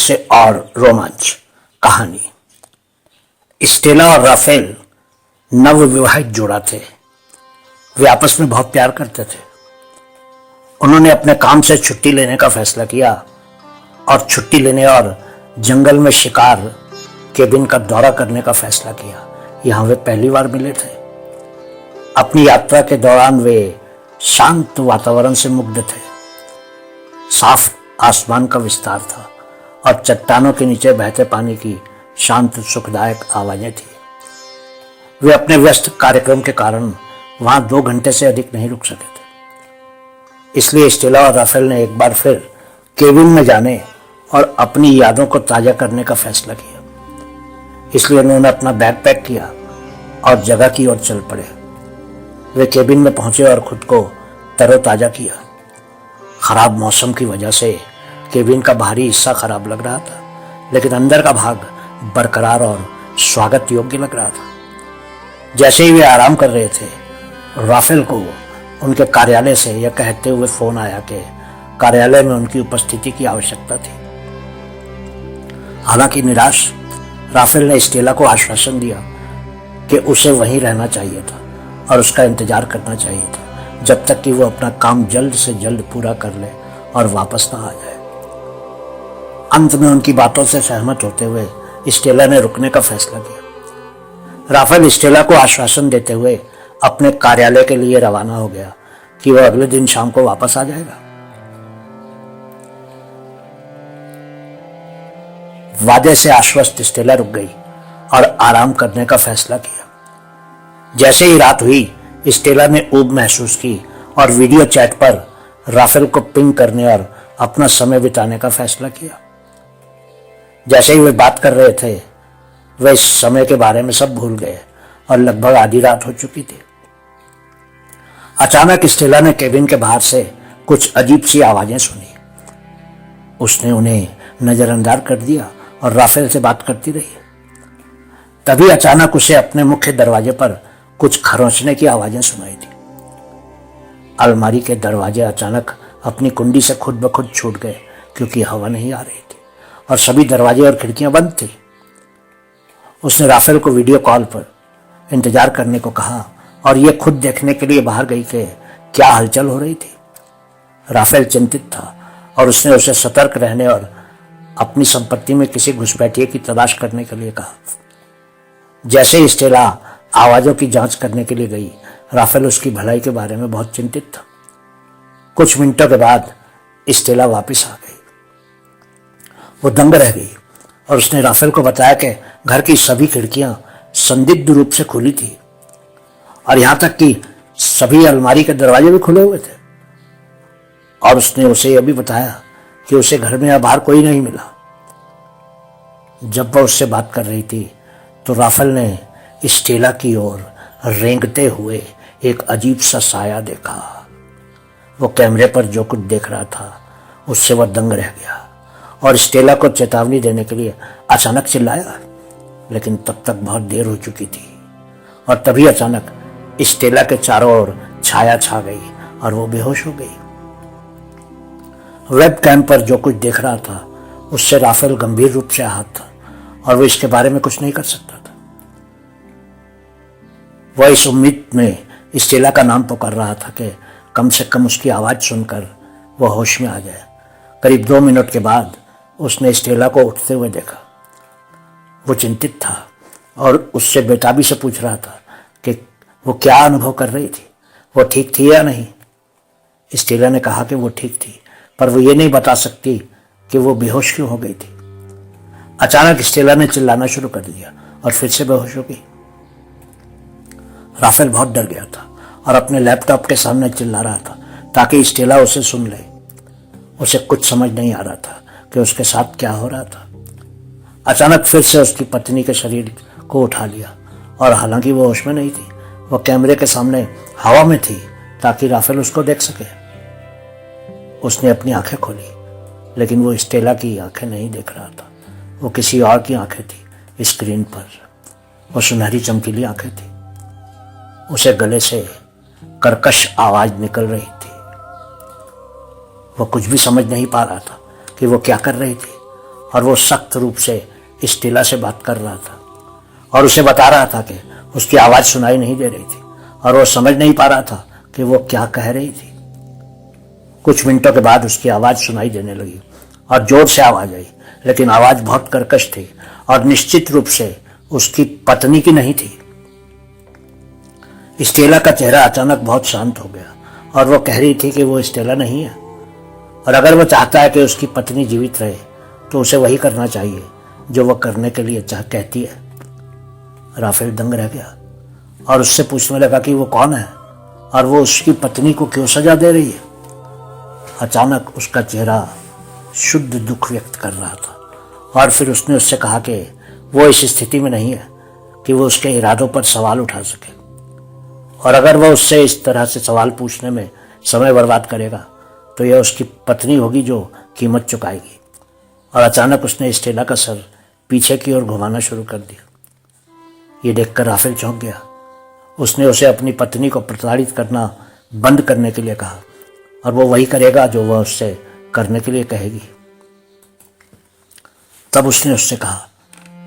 से और रोमांच। कहानी। स्टेला और राफेल नवविवाहित जोड़ा थे। वे आपस में बहुत प्यार करते थे। उन्होंने अपने काम से छुट्टी लेने का फैसला किया और छुट्टी लेने और जंगल में शिकार केबिन का दौरा करने का फैसला किया। यहाँ वे पहली बार मिले थे। अपनी यात्रा के दौरान वे शांत वातावरण से मुग्ध थे। साफ आसमान का विस्तार था और चट्टानों के नीचे बहते पानी की शांत सुखदायक आवाजें थी। वे अपने व्यस्त कार्यक्रम के कारण वहां 2 घंटे से अधिक नहीं रुक सके थे। इसलिए स्टेला और राफेल ने एक बार फिर केबिन में जाने और अपनी यादों को ताजा करने का फैसला किया। इसलिए उन्होंने अपना बैग पैक किया और जगह की ओर चल पड़े। वे केबिन में पहुंचे और खुद को तरोताजा किया। खराब मौसम की वजह से केबिन का बाहरी हिस्सा खराब लग रहा था, लेकिन अंदर का भाग बरकरार और स्वागत योग्य लग रहा था। जैसे ही वे आराम कर रहे थे, राफेल को उनके कार्यालय से यह कहते हुए फोन आया कि कार्यालय में उनकी उपस्थिति की आवश्यकता थी। हालांकि निराश, राफेल ने स्टेला को आश्वासन दिया कि उसे वहीं रहना चाहिए था और उसका इंतजार करना चाहिए था जब तक कि वो अपना काम जल्द से जल्द पूरा कर ले और वापस ना आ जाए। अंत में उनकी बातों से सहमत होते हुए स्टेला ने रुकने का फैसला किया। राफेल स्टेला को आश्वासन देते हुए अपने कार्यालय के लिए रवाना हो गया कि वह अगले दिन शाम को वापस आ जाएगा। वादे से आश्वस्त स्टेला रुक गई और आराम करने का फैसला किया। जैसे ही रात हुई, स्टेला ने ऊब महसूस की और वीडियो चैट पर राफेल को पिंग करने और अपना समय बिताने का फैसला किया। जैसे ही वे बात कर रहे थे, वे इस समय के बारे में सब भूल गए और लगभग आधी रात हो चुकी थी। अचानक स्टेला ने केबिन के बाहर से कुछ अजीब सी आवाजें सुनी। उसने उन्हें नजरअंदाज कर दिया और राफेल से बात करती रही। तभी अचानक उसे अपने मुख्य दरवाजे पर कुछ खरोंचने की आवाजें सुनाई दी। अलमारी के दरवाजे अचानक अपनी कुंडी से खुद ब खुद छूट गए क्योंकि हवा नहीं आ रही थी और सभी दरवाजे और खिड़कियां बंद थी। उसने राफेल को वीडियो कॉल पर इंतजार करने को कहा और ये खुद देखने के लिए बाहर गई कि क्या हलचल हो रही थी। राफेल चिंतित था और उसने उसे सतर्क रहने और अपनी संपत्ति में किसी घुसपैठिए की तलाश करने के लिए कहा। जैसे ही स्टेला आवाजों की जांच करने के लिए गई, राफेल उसकी भलाई के बारे में बहुत चिंतित था। कुछ मिनटों के बाद स्टेला वापस आ गई। वो दंग रह गई और उसने राफेल को बताया कि घर की सभी खिड़कियां संदिग्ध रूप से खुली थी और यहां तक कि सभी अलमारी के दरवाजे भी खुले हुए थे। और उसने उसे यह भी बताया कि उसे घर में या बाहर कोई नहीं मिला। जब वह उससे बात कर रही थी तो राफेल ने स्टेला की ओर रेंगते हुए एक अजीब सा साया देखा। वो कैमरे पर जो कुछ देख रहा था उससे वह दंग रह गया और स्टेला को चेतावनी देने के लिए अचानक चिल्लाया, लेकिन तब तक बहुत देर हो चुकी थी। और तभी अचानक स्टेला के चारों ओर छाया छा गई और वो बेहोश हो गई। वेब कैम पर जो कुछ देख रहा था उससे राफेल गंभीर रूप से आहत था और वो इसके बारे में कुछ नहीं कर सकता था। वह इस उम्मीद में स्टेला का नाम पुकार रहा था कि कम से कम उसकी आवाज सुनकर वह होश में आ जाए। करीब 2 मिनट के बाद उसने स्टेला को उठते हुए देखा। वो चिंतित था और उससे बेताबी से पूछ रहा था कि वो क्या अनुभव कर रही थी, वो ठीक थी या नहीं। स्टेला ने कहा कि वो ठीक थी, पर वो ये नहीं बता सकती कि वो बेहोश क्यों हो गई थी। अचानक स्टेला ने चिल्लाना शुरू कर दिया और फिर से बेहोश हो गई। राफेल बहुत डर गया था और अपने लैपटॉप के सामने चिल्ला रहा था ताकि स्टेला उसे सुन ले। उसे कुछ समझ नहीं आ रहा था कि उसके साथ क्या हो रहा था। अचानक फिर से उसकी पत्नी के शरीर को उठा लिया और हालांकि वो होश में नहीं थी, वो कैमरे के सामने हवा में थी ताकि राफेल उसको देख सके। उसने अपनी आंखें खोली, लेकिन वो स्टेला की आंखें नहीं देख रहा था। वो किसी और की आंखें थी। स्क्रीन पर वो सुनहरी चमकीली आंखें थी। उसे गले से कर्कश आवाज निकल रही थी। वो कुछ भी समझ नहीं पा रहा था कि वो क्या कर रही थी और वो सख्त रूप से स्टेला से बात कर रहा था और उसे बता रहा था कि उसकी आवाज़ सुनाई नहीं दे रही थी और वो समझ नहीं पा रहा था कि वो क्या कह रही थी। कुछ मिनटों के बाद उसकी आवाज़ सुनाई देने लगी और जोर से आवाज़ आई, लेकिन आवाज़ बहुत कर्कश थी और निश्चित रूप से उसकी पत्नी की नहीं थी। स्टेला का चेहरा अचानक बहुत शांत हो गया और वो कह रही थी कि वो स्टेला नहीं है और अगर वो चाहता है कि उसकी पत्नी जीवित रहे तो उसे वही करना चाहिए जो वो करने के लिए कहती है। राफेल दंग रह गया और उससे पूछने लगा कि वो कौन है और वो उसकी पत्नी को क्यों सजा दे रही है। अचानक उसका चेहरा शुद्ध दुख व्यक्त कर रहा था और फिर उसने उससे कहा कि वो इस स्थिति में नहीं है कि वो उसके इरादों पर सवाल उठा सके और अगर वह उससे इस तरह से सवाल पूछने में समय बर्बाद करेगा तो यह उसकी पत्नी होगी जो कीमत चुकाएगी। और अचानक उसने स्टेला का सर पीछे की ओर घुमाना शुरू कर दिया। ये देखकर राफेल चौंक गया। उसने उसे अपनी पत्नी को प्रताड़ित करना बंद करने के लिए कहा और वो वही करेगा जो वह उससे करने के लिए कहेगी। तब उसने उससे कहा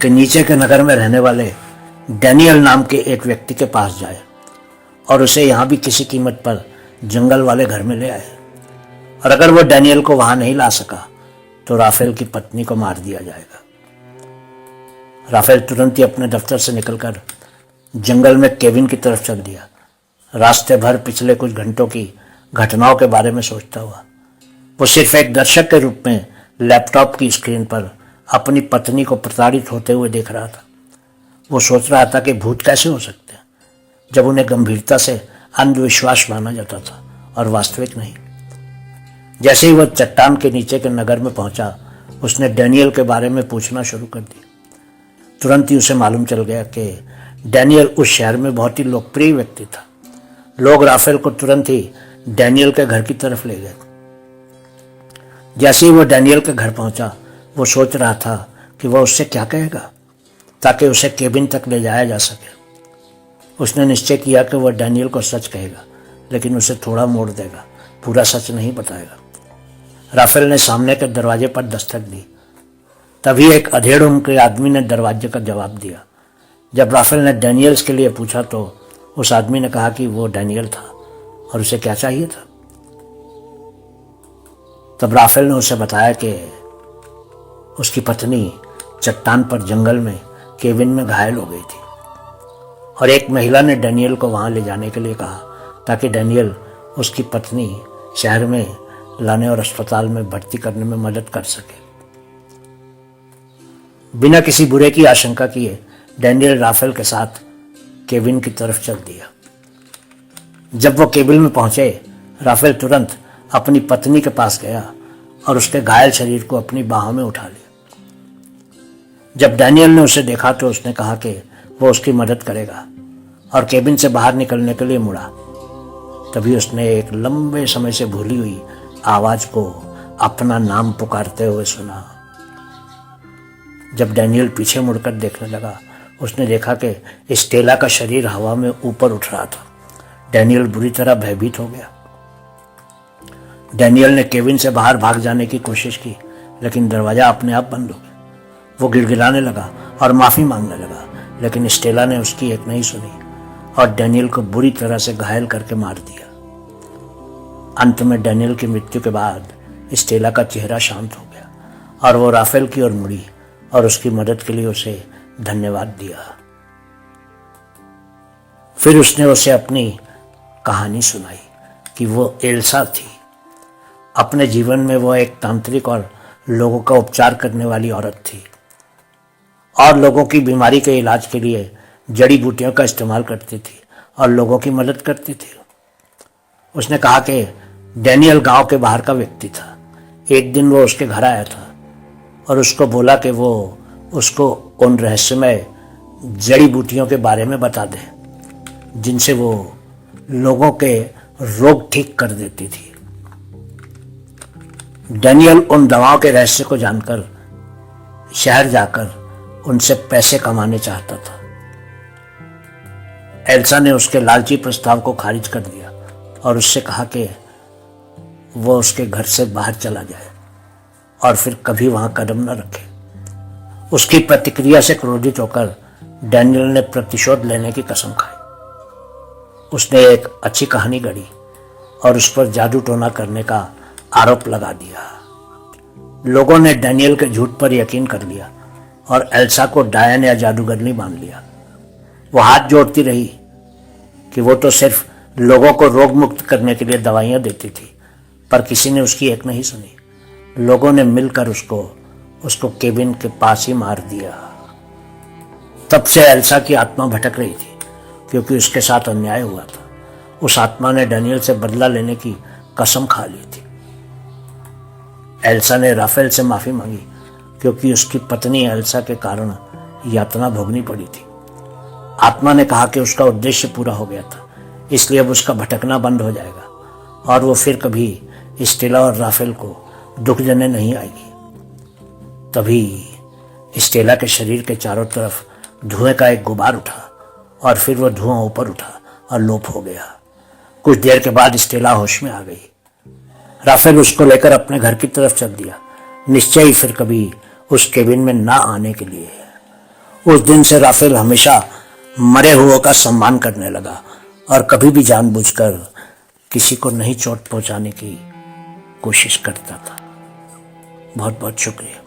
कि नीचे के नगर में रहने वाले डैनियल नाम के एक व्यक्ति के पास जाए और उसे यहाँ भी किसी कीमत पर जंगल वाले घर में ले आए और अगर वो डैनियल को वहां नहीं ला सका तो राफेल की पत्नी को मार दिया जाएगा। राफेल तुरंत ही अपने दफ्तर से निकलकर जंगल में केविन की तरफ चल दिया। रास्ते भर पिछले कुछ घंटों की घटनाओं के बारे में सोचता हुआ वो सिर्फ एक दर्शक के रूप में लैपटॉप की स्क्रीन पर अपनी पत्नी को प्रताड़ित होते हुए देख रहा था। वो सोच रहा था कि भूत कैसे हो सकते हैं जब उन्हें गंभीरता से अंधविश्वास माना जाता था और वास्तविक नहीं। जैसे ही वह चट्टान के नीचे के नगर में पहुंचा उसने डैनियल के बारे में पूछना शुरू कर दिया। तुरंत ही उसे मालूम चल गया कि डैनियल उस शहर में बहुत ही लोकप्रिय व्यक्ति था। लोग राफेल को तुरंत ही डैनियल के घर की तरफ ले गए। जैसे ही वो डैनियल के घर पहुंचा वो सोच रहा था कि वह उससे क्या कहेगा ताकि उसे केबिन तक ले जाया जा सके। उसने निश्चय किया कि वह डैनियल को सच कहेगा लेकिन उसे थोड़ा मोड़ देगा, पूरा सच नहीं बताएगा। राफेल ने सामने के दरवाजे पर दस्तक दी। तभी एक अधेड़ उम्र के आदमी ने दरवाजे का जवाब दिया। जब राफेल ने डैनियल्स के लिए पूछा तो उस आदमी ने कहा कि वो डैनियल था और उसे क्या चाहिए था। तब राफेल ने उसे बताया कि उसकी पत्नी चट्टान पर जंगल में केबिन में घायल हो गई थी और एक महिला ने डैनियल को वहां ले जाने के लिए कहा ताकि डैनियल उसकी पत्नी शहर में लाने और अस्पताल में भर्ती करने में मदद कर सके। बिना किसी बुरे की आशंका किए डैनियल राफेल के साथ केबिन की तरफ चल दिया। जब वो केबिन में पहुंचे राफेल तुरंत अपनी पत्नी के पास गया और उसके घायल शरीर को अपनी बाहों में उठा लिया। जब डैनियल ने उसे देखा तो उसने कहा कि वो उसकी मदद करेगा और केबिन से बाहर निकलने के लिए मुड़ा। तभी उसने एक लंबे समय से भूली हुई आवाज को अपना नाम पुकारते हुए सुना। जब डैनियल पीछे मुड़कर देखने लगा उसने देखा कि स्टेला का शरीर हवा में ऊपर उठ रहा था। डैनियल बुरी तरह भयभीत हो गया। डैनियल ने केबिन से बाहर भाग जाने की कोशिश की लेकिन दरवाजा अपने आप बंद हो गया। वो गिड़गिड़ाने लगा और माफी मांगने लगा लेकिन स्टेला ने उसकी एक नहीं सुनी और डैनियल को बुरी तरह से घायल करके मार दिया। अंत में डैनियल की मृत्यु के बाद स्टेला का चेहरा शांत हो गया और वो राफेल की ओर मुड़ी और उसकी मदद के लिए उसे धन्यवाद दिया। फिर उसने उसे अपनी कहानी सुनाई कि वो एल्सा थी। अपने जीवन में वो एक तांत्रिक और लोगों का उपचार करने वाली औरत थी और लोगों की बीमारी के इलाज के लिए जड़ी बूटियों का इस्तेमाल करती थी और लोगों की मदद करती थी। उसने कहा कि डैनियल गांव के बाहर का व्यक्ति था। एक दिन वो उसके घर आया था और उसको बोला कि वो उसको उन रहस्यमय जड़ी बूटियों के बारे में बता दे जिनसे वो लोगों के रोग ठीक कर देती थी। डैनियल उन दवाओं के रहस्य को जानकर शहर जाकर उनसे पैसे कमाने चाहता था। एल्सा ने उसके लालची प्रस्ताव को खारिज कर दिया और उससे कहा कि वो उसके घर से बाहर चला जाए और फिर कभी वहां कदम न रखे। उसकी प्रतिक्रिया से क्रोधित होकर डैनियल ने प्रतिशोध लेने की कसम खाई। उसने एक अच्छी कहानी गढ़ी और उस पर जादू टोना करने का आरोप लगा दिया। लोगों ने डैनियल के झूठ पर यकीन कर लिया और एल्सा को डायन या जादूगरनी मान लिया। वो हाथ जोड़ती रही कि वो तो सिर्फ लोगों को रोग मुक्त करने के लिए दवाइयां देती थी, पर किसी ने उसकी एक नहीं सुनी। लोगों ने मिलकर उसको केबिन के पास ही मार दिया। तब से एल्सा की आत्मा भटक रही थी क्योंकि उसके साथ अन्याय हुआ था। उस आत्मा ने डैनियल से बदला लेने की कसम खा ली थी। एल्सा ने राफेल से माफी मांगी क्योंकि उसकी पत्नी एल्सा के कारण यातना भोगनी पड़ी थी। आत्मा ने कहा कि उसका उद्देश्य पूरा हो गया था, इसलिए अब उसका भटकना बंद हो जाएगा और वो फिर कभी स्टेला और राफेल को दुख देने नहीं आएगी। तभी स्टेला के शरीर के चारों तरफ धुएं का एक गुबार उठा और फिर वो धुआं ऊपर उठा और लोप हो गया। कुछ देर के बाद स्टेला होश में आ गई। राफेल उसको लेकर अपने घर की तरफ चल दिया, निश्चय ही फिर कभी उस केबिन में ना आने के लिए। उस दिन से राफेल हमेशा मरे हुओं का सम्मान करने लगा और कभी भी जानबूझकर किसी को नहीं चोट पहुंचाने की कोशिश करता था। बहुत बहुत शुक्रिया।